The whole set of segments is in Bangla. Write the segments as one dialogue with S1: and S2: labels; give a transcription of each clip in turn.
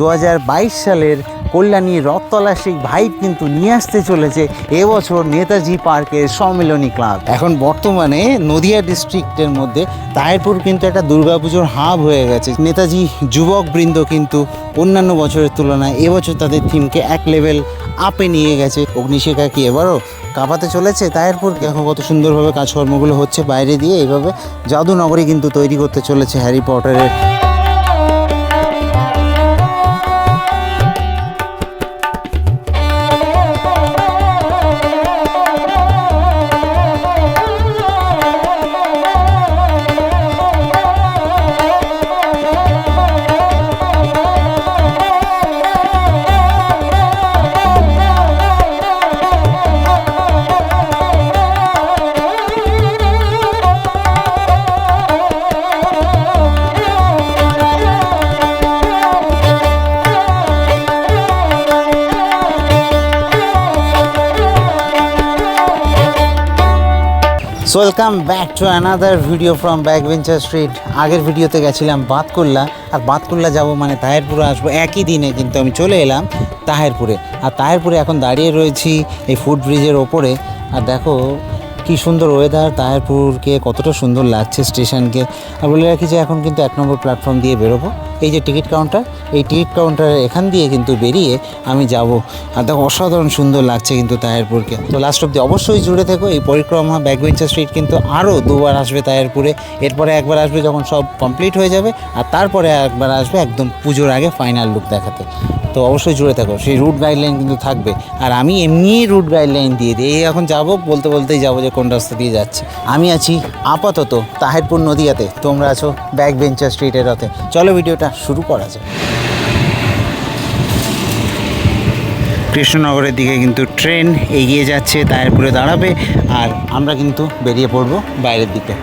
S1: 2022 সালের কল্যাণী রথতলাসিক ভাইব কিন্তু নিয়ে আসতে চলেছে এবছর নেতাজি পার্কের সম্মেলনী ক্লাব। এখন বর্তমানে নদিয়া ডিস্ট্রিক্টের মধ্যে তাহিরপুর কিন্তু একটা দুর্গাপুজোর হাব হয়ে গেছে। নেতাজি যুবক বৃন্দ কিন্তু অন্যান্য বছরের তুলনায় এবছর তাদের থিমকে এক লেভেল আপে নিয়ে গেছে। অগ্নিশিখা কি এবারও কাঁপাতে চলেছে তাহিরপুর? দেখো কত সুন্দরভাবে কাজকর্মগুলো হচ্ছে বাইরে দিয়ে। এইভাবে জাদুনগরী কিন্তু তৈরি করতে চলেছে হ্যারি পটারের। Welcome back to another video from Backbencher Street. আগের ভিডিওতে গেছিলাম বাতকুল্লা, আর বাতকুল্লা যাব মানে তাহিরপুরে আসবো। একই দিনে কিন্তু আমি চলে এলাম তাহিরপুরে। আর তাহিরপুরে এখন দাঁড়িয়ে রয়েছি এই ফুট ব্রিজের ওপরে। আর দেখো কি সুন্দর ওয়েদার, তাহিরপুরকে কতটা সুন্দর লাগছে স্টেশনকে। আর বলে রাখি যে এখন কিন্তু 1 নম্বর প্ল্যাটফর্ম দিয়ে বেরোবো। এই যে টিকিট কাউন্টার, এই টিকিট কাউন্টারের এখান দিয়ে কিন্তু বেরিয়ে আমি যাব। আর দেখো অসাধারণ সুন্দর লাগছে কিন্তু তাহিরপুরকে। তো লাস্ট অব্দি অবশ্যই জুড়ে থেকো। এই পরিক্রমা ব্যাকবেঞ্চার স্ট্রিট কিন্তু আরও 2বার আসবে তাহিরপুরে। এরপরে একবার আসবে যখন সব কমপ্লিট হয়ে যাবে, আর তারপরে একবার আসবে একদম পুজোর আগে ফাইনাল লুক দেখাতে। তো অবশ্যই জুড়ে থাকো। সেই রুট গাইডলাইন কিন্তু থাকবে, আর আমি এমনিই রুট গাইডলাইন দিয়ে দিই। এই এখন যাবো, বলতে বলতেই যাবো যে কোন রাস্তা দিয়ে যাচ্ছি। আমি আছি আপাতত তাহিরপুর নদিয়াতে, তোমরা আছো ব্যাকবেঞ্চার স্ট্রিটের রথে। চলো ভিডিওটা শুরু করা যায়। কৃষ্ণনগরের দিকে কিন্তু ট্রেন এগিয়ে যাচ্ছে, তাহিরপুরে দাঁড়াবে, আর আমরা কিন্তু বেরিয়ে পড়বো বাইরের দিকে।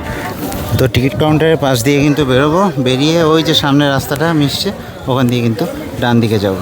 S1: তো টিকিট কাউন্টারের পাশ দিয়ে কিন্তু বেরোবো। বেরিয়ে ওই যে সামনের রাস্তাটা মিশছে, ওখান দিয়ে কিন্তু ডান দিকে যাব।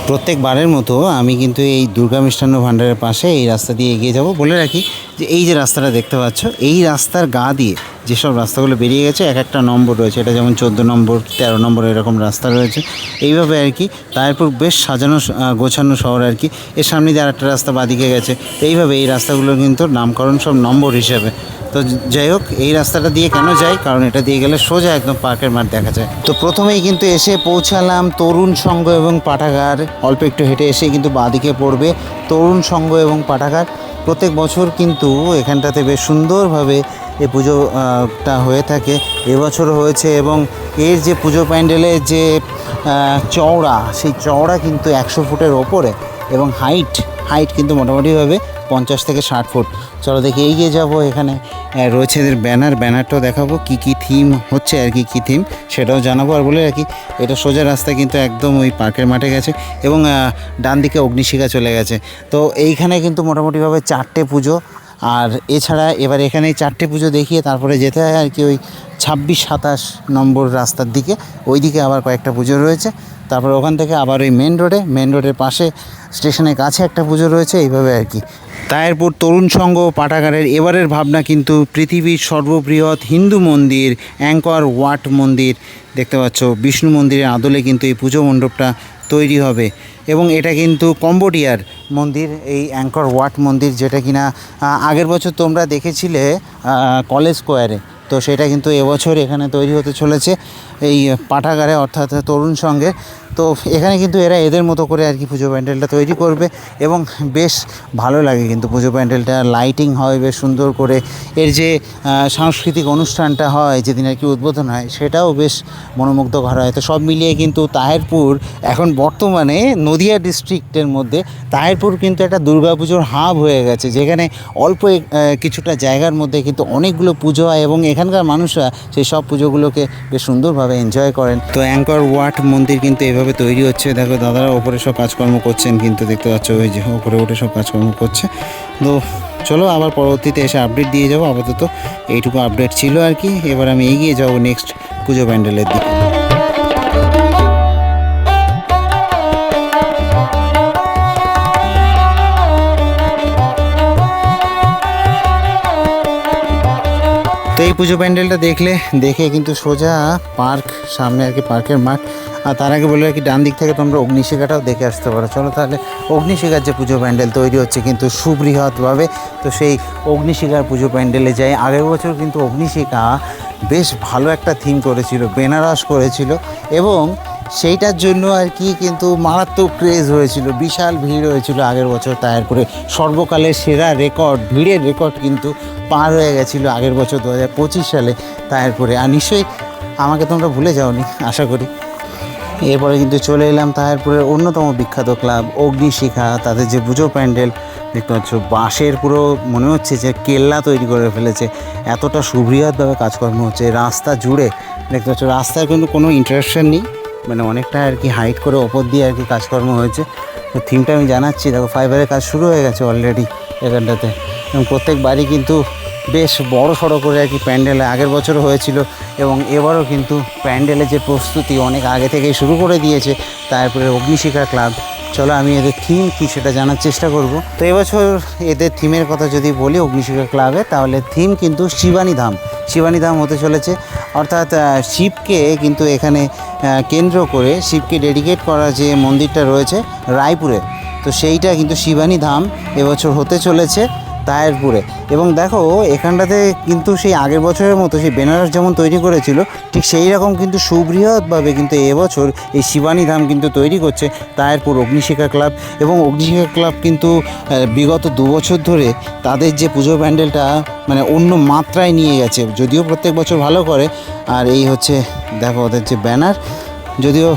S1: প্রত্যেকবারের মতো আমি কিন্তু এই দুর্গা মিষ্টান্ন ভাণ্ডারের পাশে এই রাস্তা দিয়ে এগিয়ে যাব। বলে রাখি যে এই যে রাস্তাটা দেখতে পাচ্ছ, এই রাস্তার গা দিয়ে যেসব রাস্তাগুলো বেরিয়ে গেছে এক একটা নম্বর রয়েছে। এটা যেমন 14 নম্বর, 13 নম্বর এরকম রাস্তা রয়েছে। এইভাবে আর কি তাহিরপুর বেশ সাজানো গোছানো শহর আর কি। এর সামনে দিয়ে আরেকটা রাস্তা বাদিকে গেছে। তো এইভাবে এই রাস্তাগুলোর কিন্তু নামকরণ সব নম্বর হিসেবে। তো যাই হোক, এই রাস্তাটা দিয়ে কেন যাই, কারণ এটা দিয়ে গেলে সোজা একদম পার্কের মাঠ দেখা যায়। তো প্রথমেই কিন্তু এসে পৌঁছালাম তরুণ সংঘ এবং পাঠাগার। অল্প একটু হেঁটে এসে কিন্তু বাঁদিকে পড়বে তরুণ সংঘ এবং পাঠাগার। প্রত্যেক বছর কিন্তু এখানটাতে বেশ সুন্দরভাবে এই পুজোটা হয়ে থাকে। এবছরও হয়েছে, এবং এর যে পুজো প্যান্ডেলের যে চওড়া, সেই চওড়া কিন্তু 100 ফুটের ওপরে, এবং হাইট কিন্তু মোটামুটিভাবে 50 থেকে 60 ফুট। চলো দেখি এগিয়ে যাব। এখানে রয়েছে এদের ব্যানারটাও দেখাবো, কী থিম হচ্ছে আর কী থিম সেটাও জানাবো। আর বলে রাখি এটা সোজা রাস্তা কিন্তু একদম ওই পার্কের মাঠে গেছে, এবং ডান দিকে অগ্নিশিখা চলে গেছে। তো এইখানে কিন্তু মোটামুটিভাবে 4টে পুজো। আর এছাড়া এবার এখানে 4টে পুজো দেখিয়ে তারপরে যেতে হয় আর কি ওই 26-27 নম্বর রাস্তার দিকে। ওই দিকে আবার কয়েকটা পুজো রয়েছে। তারপর ওখান থেকে আবার ওই মেন রোডের পাশে স্টেশনের কাছে একটা পুজো রয়েছে। এইভাবে আর কি তাহিরপুর তরুণ সংঘ পাঠাগারের এবারের ভাবনা কিন্তু পৃথিবীর সর্ববৃহৎ হিন্দু মন্দির অ্যাঙ্কর ওয়াট মন্দির। দেখতে পাচ্ছ বিষ্ণু মন্দিরের আদলে কিন্তু এই পুজো মণ্ডপটা তৈরি হবে, এবং এটা কিন্তু কম্বোডিয়ার মন্দির, এই অ্যাঙ্কর ওয়াট মন্দির, যেটা কিনা আগের বছর তোমরা দেখেছিলে কলেজ স্কোয়ারে। তো সেটা কিন্তু এবছর এখানে তৈরি হতে চলেছে এই পাঠাগারে, অর্থাৎ তরুণ সংঘে। তো এখানে কিন্তু এরা এদের মতো করে আর কি পুজো প্যান্ডেলটা তৈরি করবে, এবং বেশ ভালো লাগে কিন্তু পুজো প্যান্ডেলটা। লাইটিং হয় বেশ সুন্দর করে। এর যে সাংস্কৃতিক অনুষ্ঠানটা হয় যেদিন আর কি উদ্বোধন হয়, সেটাও বেশ মনোমুগ্ধকর হয়। তো সব মিলিয়ে কিন্তু তাহিরপুর এখন বর্তমানে নদিয়া ডিস্ট্রিক্টের মধ্যে তাহিরপুর কিন্তু একটা দুর্গাপুজোর হাব হয়ে গেছে, যেখানে অল্প কিছুটা জায়গার মধ্যে কিন্তু অনেকগুলো পুজো হয়, এবং এখানকার মানুষরা সেই সব পুজোগুলোকে বেশ সুন্দরভাবে এনজয় করেন। তো অ্যাঙ্কর ওয়াট মন্দির কিন্তু এভাবে তৈরি হচ্ছে। দেখো দাদারা ওপরে সব কাজকর্ম করছেন, কিন্তু দেখতে পাচ্ছ ওই যে ওপরে উঠে সব কাজকর্ম করছে। তো চলো আবার পরবর্তীতে এসে আপডেট দিয়ে যাবো। আপাতত এইটুকু আপডেট ছিল আর কি। এবার আমি এগিয়ে যাবো নেক্সট পুজো প্যান্ডেলের দিকে। তো এই পুজো প্যান্ডেলটা দেখে কিন্তু সোজা পার্ক, সামনে আর কি পার্কের মাঠ। আর তার আগে বলে আর কি ডান দিক থেকে তোমরা অগ্নিশিখাটাও দেখে আসতে পারো। চলো তাহলে অগ্নিশিখার যে পুজো প্যান্ডেল তৈরি হচ্ছে কিন্তু সুবৃহৎভাবে, তো সেই অগ্নিশিখার পুজো প্যান্ডেলে যাই। আগের বছর কিন্তু অগ্নিশিখা বেশ ভালো একটা থিম করেছিল, বেনারস করেছিল, এবং সেইটার জন্য আর কি কিন্তু মারাত্মক ক্রেজ হয়েছিল, বিশাল ভিড় হয়েছিল আগের বছর। তারপরে সর্বকালের সেরা রেকর্ড, ভিড়ের রেকর্ড কিন্তু পার হয়ে গেছিলো আগের বছর 2025 সালে। তারপরে আর নিশ্চয়ই আমাকে তোমরা ভুলে যাওনি আশা করি। এরপরে কিন্তু চলে এলাম তারপরে অন্যতম বিখ্যাত ক্লাব অগ্নিশিখা, তাদের যে পুজো প্যান্ডেল দেখতে পাচ্ছ, বাঁশের পুরো মনে হচ্ছে যে কেল্লা তৈরি করে ফেলেছে, এতটা সুবৃহৎভাবে কাজকর্ম হচ্ছে রাস্তা জুড়ে। দেখতে পাচ্ছ রাস্তায় কিন্তু কোনো ইন্টারাকশন নেই, মানে অনেকটা আর কি হাইট করে ওপর দিয়ে আর কি কাজকর্ম হয়েছে। তো থিমটা আমি জানাচ্ছি, দেখো ফাইবারের কাজ শুরু হয়ে গেছে অলরেডি এখানটাতে, এবং প্রত্যেক বাড়ি কিন্তু বেশ বড় সড়ো করে আর কি প্যান্ডেলে আগের বছরও হয়েছিল, এবং এবারও কিন্তু প্যান্ডেলের যে প্রস্তুতি অনেক আগে থেকেই শুরু করে দিয়েছে তারপরে অগ্নিশিখা ক্লাব। চলো আমি এদের থিম কী সেটা জানার চেষ্টা করব। তো এবছর এদের থিমের কথা যদি বলি অগ্নিশিখা ক্লাবে, তাহলে থিম কিন্তু শিবানী ধাম হতে চলেছে। অর্থাৎ শিবকে কিন্তু এখানে কেন্দ্র করে শিবকে ডেডিকেট করা যে মন্দিরটা রয়েছে রায়পুরে, তো সেইটা কিন্তু শিবানী ধাম এবছর হতে চলেছে তায়েরপুরে। এবং দেখো এখানটাতে কিন্তু সেই আগের বছরের মতো সেই বেনারস যেমন তৈরি করেছিল ঠিক সেই রকম কিন্তু সুবৃহৎভাবে কিন্তু এবছর এই শিবানী ধাম কিন্তু তৈরি করছে তায়েরপুর অগ্নিশিখা ক্লাব। এবং অগ্নিশিখা ক্লাব কিন্তু বিগত 2 বছর ধরে তাদের যে পুজো প্যান্ডেলটা মানে অন্য মাত্রায় নিয়ে গেছে, যদিও প্রত্যেক বছর ভালো করে। আর এই হচ্ছে দেখো ওদের যে ব্যানার, যদিও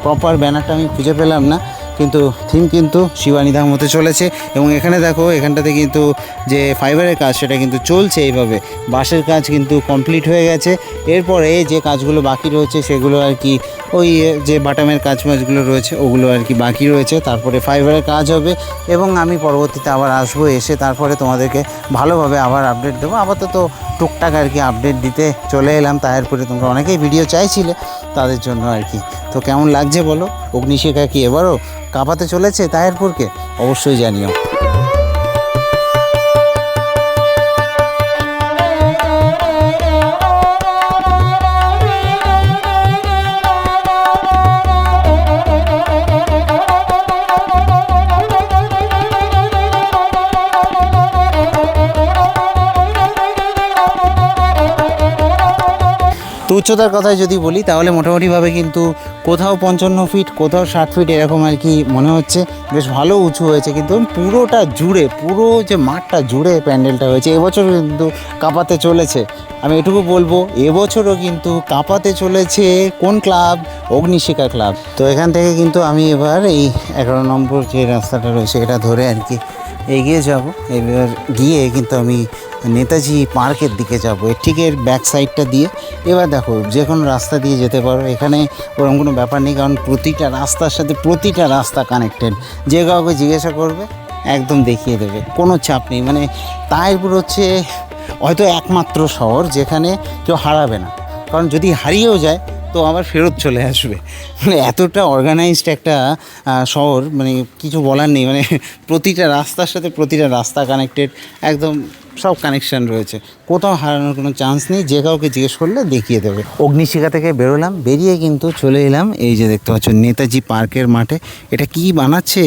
S1: প্রপার ব্যানারটা আমি খুঁজে পেলাম না, কিন্তু থিম কিন্তু শিবানী ধাম হতে চলেছে। এবং এখানে দেখো এখানটাতে কিন্তু যে ফাইবারের কাজ সেটা কিন্তু চলছে, এইভাবে বাঁশের কাজ কিন্তু কমপ্লিট হয়ে গেছে। এরপরে যে কাজগুলো বাকি রয়েছে সেগুলো আর কি ওই যে বাটামের কাজগুলো রয়েছে ওগুলো আর কি বাকি রয়েছে, তারপরে ফাইবারের কাজ হবে। এবং আমি পরবর্তীতে আবার আসবো, এসে তারপরে তোমাদেরকে ভালোভাবে আবার আপডেট দেবো। আপাতত টুকটাক আর কি আপডেট দিতে চলে এলাম। তারপরে তোমরা অনেকেই ভিডিও চাইছিলে তাদের জন্য আর কি। তো কেমন লাগছে বলো, অগ্নিশিখা কি এবারও কাঁপাতে চলেছে তাহিরপুরকে? অবশ্যই জানিও। তো উচ্চতার কথায় যদি বলি তাহলে মোটামুটিভাবে কিন্তু কোথাও 55 ফিট, কোথাও 60 ফিট এরকম আর কি মনে হচ্ছে, বেশ ভালো উঁচু হয়েছে। কিন্তু পুরোটা জুড়ে, পুরো যে মাঠটা জুড়ে প্যান্ডেলটা হয়েছে, এবছর কিন্তু কাঁপাতে চলেছে। আমি এটুকু বলবো এবছরও কিন্তু কাঁপাতে চলেছে কোন ক্লাব? অগ্নিশিখা ক্লাব। তো এখান থেকে কিন্তু আমি এবার এই 11 নম্বর যে রাস্তাটা রয়েছে এটা ধরে আর কি এগিয়ে যাব। এবার গিয়ে কিন্তু আমি নেতাজি পার্কের দিকে যাব, ঠিক এর ব্যাক সাইডটা দিয়ে। এবার দেখো যে কোনো রাস্তা দিয়ে যেতে পারো, এখানে ওরকম কোনো ব্যাপার নেই, কারণ প্রতিটা রাস্তার সাথে প্রতিটা রাস্তা কানেক্টেড। যে কাউকে জিজ্ঞাসা করবে একদম দেখিয়ে দেবে, কোনো চাপ নেই। মানে তাহিরপুর হচ্ছে হয়তো একমাত্র শহর যেখানে কেউ হারাবে না, কারণ যদি হারিয়েও যায় তো আবার ফেরত চলে আসবে। মানে এতটা অর্গানাইজড একটা শহর, মানে কিছু বলার নেই। মানে প্রতিটা রাস্তার সাথে প্রতিটা রাস্তা কানেক্টেড, একদম সব কানেকশান রয়েছে, কোথাও হারানোর কোনো চান্স নেই। যে কাউকে জিজ্ঞেস করলে দেখিয়ে দেবে। অগ্নিশিখা থেকে বেরোলাম, বেরিয়ে কিন্তু চলে এলাম এই যে দেখতে পাচ্ছ নেতাজি পার্কের মাঠে। এটা কি বানাচ্ছে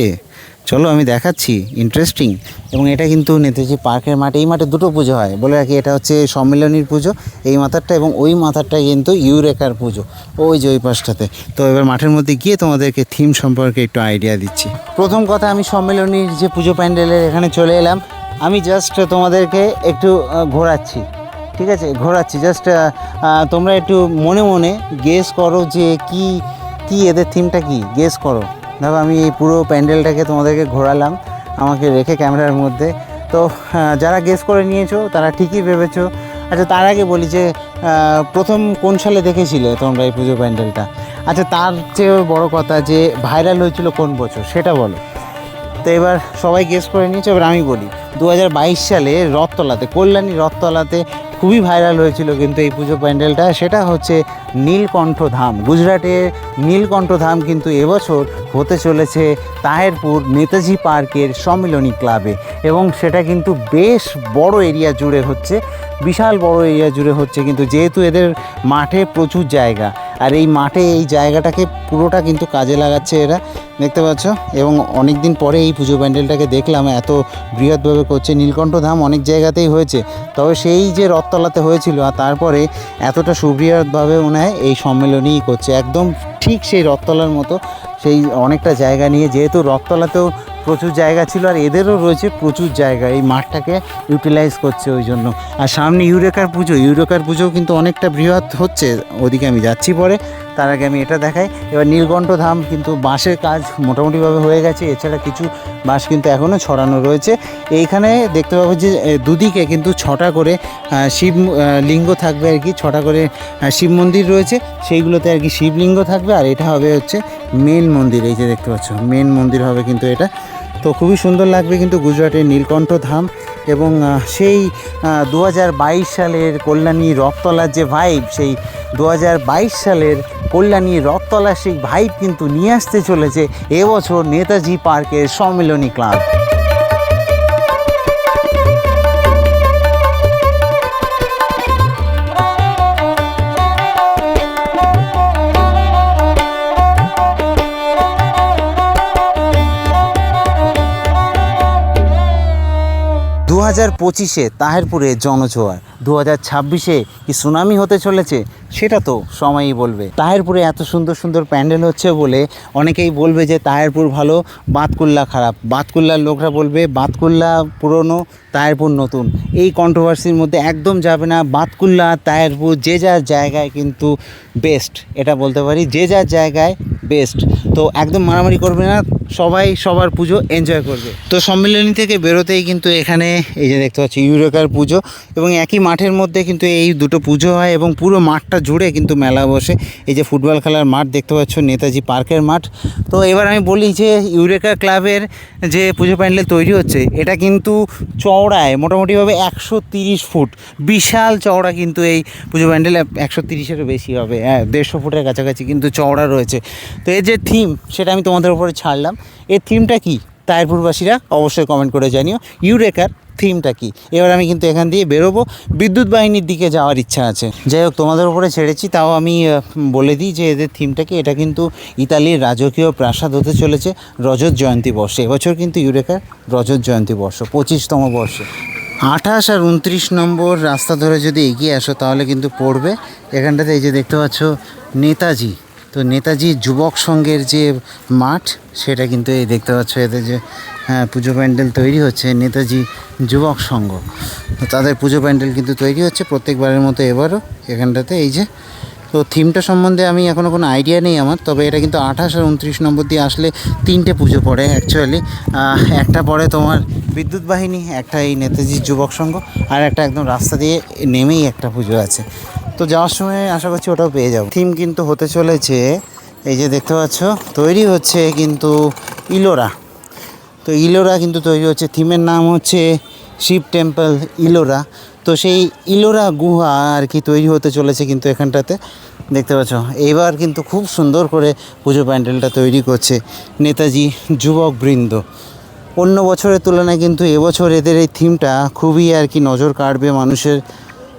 S1: চলো আমি দেখাচ্ছি, ইন্টারেস্টিং। এবং এটা কিন্তু নেতাজি পার্কের মাঠে, এই মাঠে দুটো পুজো হয় বলে রাখি। এটা হচ্ছে সম্মেলনীর পুজো এই মাথারটা, এবং ওই মাথারটা কিন্তু ইউরেকার পুজো ওই যে ওই পাশটাতে। তো এবার মাঠের মধ্যে গিয়ে তোমাদেরকে থিম সম্পর্কে একটু আইডিয়া দিচ্ছি। প্রথম কথা, আমি সম্মেলনীর যে পুজো প্যান্ডেলের এখানে চলে এলাম। আমি জাস্ট তোমাদেরকে একটু ঘোরাচ্ছি, ঠিক আছে, ঘোরাচ্ছি জাস্ট। তোমরা একটু মনে মনে গেস করো যে কি এদের থিমটা কি, গেস করো। দেখো আমি এই পুরো প্যান্ডেলটাকে তোমাদেরকে ঘোরালাম আমাকে রেখে ক্যামেরার মধ্যে। তো যারা গেস করে নিয়েছো তারা ঠিকই ভেবেছো। আচ্ছা তার আগে বলি যে প্রথম কোন সালে দেখেছিলে তোমরা এই পুজো প্যান্ডেলটা? আচ্ছা তার চেয়েও বড় কথা যে ভাইরাল হয়েছিল কোন বছর সেটা বলো। তো এবার সবাই গেস করে নিয়েছে, এবার আমি বলি 2022 সালে রথতলাতে, কল্যাণী রথতলাতে খুবই ভাইরাল হয়েছিল কিন্তু এই পুজো প্যান্ডেলটা, সেটা হচ্ছে নীলকণ্ঠ ধাম। গুজরাটের নীলকণ্ঠ ধাম কিন্তু এবছর হতে চলেছে তাহেরপুর নেতাজি পার্কের সম্মিলনী ক্লাবে, এবং সেটা কিন্তু বেশ বড় এরিয়া জুড়ে হচ্ছে, বিশাল বড় এরিয়া জুড়ে হচ্ছে। কিন্তু যেহেতু এদের মাঠে প্রচুর জায়গা, আর এই মাঠে এই জায়গাটাকে পুরোটা কিন্তু কাজে লাগাচ্ছে এরা, দেখতে পাচ্ছ। এবং অনেক দিন পরে এই পুজো প্যান্ডেলটাকে দেখলাম, এত বৃহৎভাবে করছে। নীলকণ্ঠ ধাম অনেক জায়গাতেই হয়েছে, তবে সেই যে রথতলাতে হয়েছিল, আর তারপরে এতটা সুবৃহৎভাবে মনে হয় এই সম্মেলনই করছে, একদম ঠিক সেই রথতলার মতো, সেই অনেকটা জায়গা নিয়ে। যেহেতু রথতলাতেও প্রচুর জায়গা ছিল, আর এদেরও রয়েছে প্রচুর জায়গা, এই মাঠটাকে ইউটিলাইজ করছে ওই জন্য। আর সামনে ইউরেকার পুজোও কিন্তু অনেকটা বৃহৎ হচ্ছে, ওদিকে আমি যাচ্ছি পরে। তার আগে আমি এটা দেখাই। এবার নীলকণ্ঠ ধাম কিন্তু বাঁশের কাজ মোটামুটিভাবে হয়ে গেছে, এছাড়া কিছু বাঁশ কিন্তু এখনও ছড়ানো রয়েছে। এইখানে দেখতে পাবো যে দুদিকে কিন্তু 6টা করে শিব লিঙ্গ থাকবে আর কি, 6টা করে শিব মন্দির রয়েছে, সেইগুলোতে আর কি শিবলিঙ্গ থাকবে। আর এটা হবে হচ্ছে মেন মন্দির, এই যে দেখতে পাচ্ছ মেন মন্দির হবে কিন্তু এটা। তো খুবই সুন্দর লাগবে কিন্তু গুজরাটের নীলকণ্ঠ ধাম। এবং সেই 2022 সালের কল্যাণী রথতলার যে ভাইব, সেই 2022 সালের কল্যাণী রথতলার সেই ভাইব কিন্তু নিয়ে আসতে চলেছে এবছর নেতাজি পার্কের সম্মিলনী ক্লাব। 2025-এ তাহেরপুরে জনজোয়ার, 2026-এ কি সুনামি হতে চলেছে সেটা তো সময়ই বলবে। তাহেরপুরে এত সুন্দর সুন্দর প্যান্ডেল হচ্ছে বলে অনেকেই বলবে যে তাহেরপুর ভালো, বাতকুল্লা খারাপ। বাতকুল্লার লোকরা বলবে বাতকুল্লা পুরনো, তাহেরপুর নতুন। এই কন্ট্রোভার্সির মধ্যে একদম যাবে না। বাতকুল্লা তাহেরপুর যে যার জায়গায় কিন্তু বেস্ট, এটা বলতে পারি, যে যার জায়গায় বেস্ট। তো একদম মারামারি করবে না, সবাই সবার পুজো এনজয় করবে। তো সম্মিলনী থেকে বেরোতেই কিন্তু এখানে এই যে দেখতে পাচ্ছি ইউরেকার পুজো, এবং একই মাঠের মধ্যে কিন্তু এই দুটো পুজো হয়, এবং পুরো মাঠটা জুড়ে কিন্তু মেলা বসে। এই যে ফুটবল খেলার মাঠ দেখতে পাচ্ছ, নেতাজি পার্কের মাঠ। তো এবার আমি বলি যে ইউরেকা ক্লাবের যে পুজো প্যান্ডেল তৈরি হচ্ছে, এটা কিন্তু চওড়ায় মোটামুটিভাবে 130 ফুট, বিশাল চওড়া কিন্তু এই পুজো প্যান্ডেল। 130-এরও বেশি হবে, 150 ফুটের কাছাকাছি কিন্তু চওড়া রয়েছে। তো এর যে থিম, সেটা আমি তোমাদের উপরে ছাড়লাম। এর থিমটা কি তাহেরপুরবাসীরা অবশ্যই কমেন্ট করে জানিও, ইউরেকার থিমটা কি। এবার আমি কিন্তু এখান দিয়ে বেরোবো, বিদ্যুৎ বাহিনীর দিকে যাওয়ার ইচ্ছা আছে। যাই হোক, তোমাদের উপরে ছেড়েছি, তাও আমি বলে দিই যে এদের থিমটা কি। এটা কিন্তু ইতালির রাজকীয় প্রাসাদ হতে চলেছে রজত জয়ন্তী বর্ষে। এবছর কিন্তু ইউরেকার রজত জয়ন্তী বর্ষ, 25তম বর্ষে। 28 আর 29 নম্বর রাস্তা ধরে যদি এগিয়ে আসো তাহলে কিন্তু পড়বে এখানটাতে। এই যে দেখতে পাচ্ছ নেতাজি, তো নেতাজি যুবক সংঘের যে মাঠ, সেটা কিন্তু এই দেখতে পাচ্ছ। এদের যে পুজো প্যান্ডেল তৈরি হচ্ছে, নেতাজি যুবক সংঘ, তো তাদের পুজো প্যান্ডেল কিন্তু তৈরি হচ্ছে প্রত্যেকবারের মতো এবারও এখানটাতে। এই যে, তো থিমটা সম্বন্ধে আমি এখনও কোনো আইডিয়া নেই আমার, তবে এটা কিন্তু 28 আর 29 নম্বর দিয়ে আসলে 3টে পুজো পড়ে অ্যাকচুয়ালি। একটা পড়ে তোমার বিদ্যুৎ বাহিনী, একটা এই নেতাজি যুবক সংঘ, আর একটা একদম রাস্তা দিয়ে নেমেই একটা পুজো আছে। তো যাওয়ার সময় আশা করছি ওটাও পেয়ে যাবো। থিম কিন্তু হতে চলেছে, এই যে দেখতে পাচ্ছ তৈরি হচ্ছে কিন্তু ইলোরা। তো ইলোরা কিন্তু তৈরি হচ্ছে, থিমের নাম হচ্ছে শিব টেম্পল ইলোরা। তো সেই ইলোরা গুহা আর কি তৈরি হতে চলেছে কিন্তু এখানটাতে, দেখতে পাচ্ছ। এবার কিন্তু খুব সুন্দর করে পুজো প্যান্ডেলটা তৈরি করছে নেতাজি যুবক বৃন্দ। অন্য বছরের তুলনায় কিন্তু এবছর এদের এই থিমটা খুবই আর কি নজর কাড়বে মানুষের।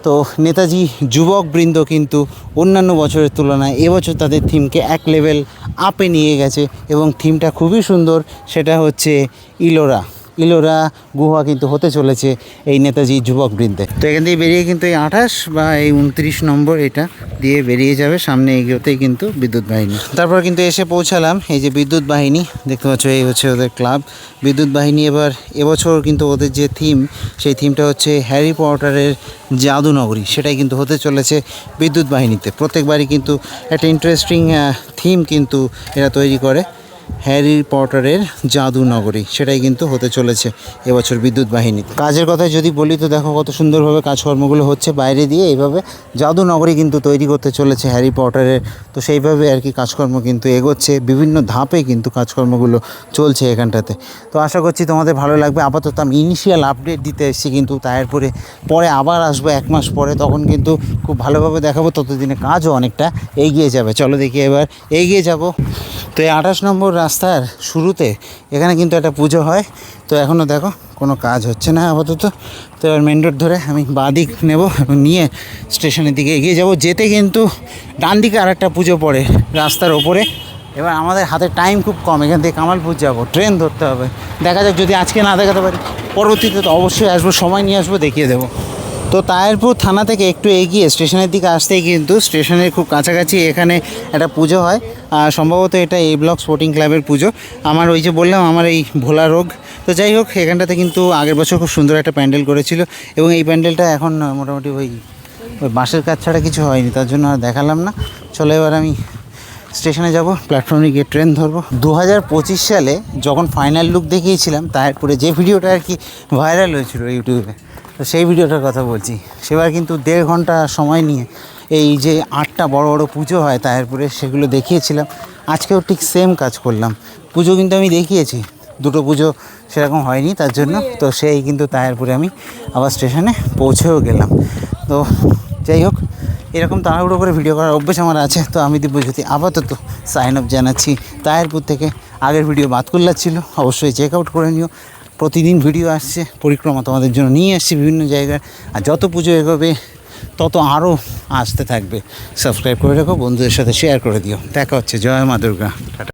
S1: তো নেতাজি যুবক বৃন্দ কিন্তু অন্যান্য বছরের তুলনায় এবছর তাদের থিমকে এক লেভেল আপে নিয়ে গেছে, এবং থিমটা খুবই সুন্দর। সেটা হচ্ছে ইলোরা গুহা কিন্তু হতে চলেছে এই নেতাজি যুবক বৃন্দে। তো এখান থেকে বেরিয়ে কিন্তু এই 28 বা এই 29 নম্বর এটা দিয়ে বেরিয়ে যাবে, সামনে এগোতেই কিন্তু বিদ্যুৎ বাহিনী। তারপর কিন্তু এসে পৌঁছালাম এই যে বিদ্যুৎ বাহিনী, দেখতে পাচ্ছ এই হচ্ছে ওদের ক্লাব বিদ্যুৎ বাহিনী। এবার এবছর কিন্তু ওদের যে থিম, সেই থিমটা হচ্ছে হ্যারি পটারের জাদুনগরী, সেটাই কিন্তু হতে চলেছে বিদ্যুৎ বাহিনীতে। প্রত্যেকবারই কিন্তু একটা ইন্টারেস্টিং থিম কিন্তু এরা তৈরি করে। হ্যারি পটারের জাদু নগরী, সেটাই কিন্তু হতে চলেছে এবছর বিদ্যুৎ বাহিনীতে। কাজের কথা যদি বলি তো দেখো কত সুন্দরভাবে কাজকর্মগুলো হচ্ছে বাইরে দিয়ে, এইভাবে জাদু নগরী কিন্তু তৈরি করতে চলেছে হ্যারি পটারের। তো সেইভাবে আর কি কাজকর্ম কিন্তু এগোচ্ছে, বিভিন্ন ধাপে কিন্তু কাজকর্মগুলো চলছে এখানটাতে। তো আশা করছি তোমাদের ভালো লাগবে। আপাতত আমি ইনিশিয়াল আপডেট দিতে এসেছি, কিন্তু তারপরে পরে আবার আসবো 1 মাস পরে, তখন কিন্তু খুব ভালোভাবে দেখাবো। ততদিনে কাজও অনেকটা এগিয়ে যাবে। চলো দেখি এবার এগিয়ে যাব। তো এই 28 নম্বর রাস্তার শুরুতে এখানে কিন্তু একটা পুজো হয়। তো এখনও দেখো কোনো কাজ হচ্ছে না আপাতত। তো এবার মেন রোড ধরে আমি বাঁ দিক নেব এবং নিয়ে স্টেশনের দিকে এগিয়ে যাব। যেতে কিন্তু ডান দিকে আরেকটা পুজো পড়ে রাস্তার ওপরে। এবার আমাদের হাতে টাইম খুব কম, এখান থেকে কামালপুর যাব, ট্রেন ধরতে হবে। দেখা যাক, যদি আজকে না দেখাতে পারি পরবর্তীতে তো অবশ্যই আসবো, সময় নিয়ে আসবো, দেখিয়ে দেবো। তো তায়েরপুর থানা থেকে একটু এগিয়ে স্টেশনের দিকে আসতেই কিন্তু স্টেশনের খুব কাছাকাছি এখানে একটা পুজো হয়। সম্ভবত এটা এই ব্লক স্পোর্টিং ক্লাবের পুজো। আমার ওই যে বললাম আমার এই ভোলা রোগ। তো যাই হোক, এখানটাতে কিন্তু আগের বছর খুব সুন্দর একটা প্যান্ডেল করেছিল, এবং এই প্যান্ডেলটা এখন মোটামুটি ওই বাঁশের কাজ ছাড়া কিছু হয়নি, তার জন্য আর দেখালাম না। চলো এবার আমি স্টেশনে যাব, প্ল্যাটফর্মে গিয়ে ট্রেন ধরবো। 2025 সালে যখন ফাইনাল লুক দেখিয়েছিলাম তারপরে যে ভিডিওটা আর কি ভাইরাল হয়েছিল ইউটিউবে, তো সেই ভিডিওটার কথা বলছি। সেবার কিন্তু 1.5 ঘন্টা সময় নিয়ে এই যে 8টা বড় বড় পুজো হয় তারপরে সেগুলো দেখিয়েছিলাম। আজকেও ঠিক সেম কাজ করলাম। পুজো কিন্তু আমি দেখিয়েছি, দুটো পুজো সেরকম হয়নি, তার জন্য তো সেই কিন্তু তারপরে আমি আবার স্টেশনে পৌঁছেও গেলাম। তো যাই হোক, এরকম তাড়াহুড়ো করে ভিডিও করার অভ্যেস আমার আছে। তো আমি দিব্যজ্যোতি আপাতত সাইন আপ জানাচ্ছি তায়েরপুর থেকে। আগের ভিডিও বাদ করলার ছিল, অবশ্যই চেক আউট করে নিও। প্রতিদিন ভিডিও আসছে, পরিক্রমা তোমাদের জন্য নিয়ে আসছি বিভিন্ন জায়গায়। আর যত পুজো এগোবে তত আরও আসতে থাকবে। সাবস্ক্রাইব করে রাখো, বন্ধুদের সাথে শেয়ার করে দিও। দেখা হচ্ছে। জয় মা দুর্গা। টাটা।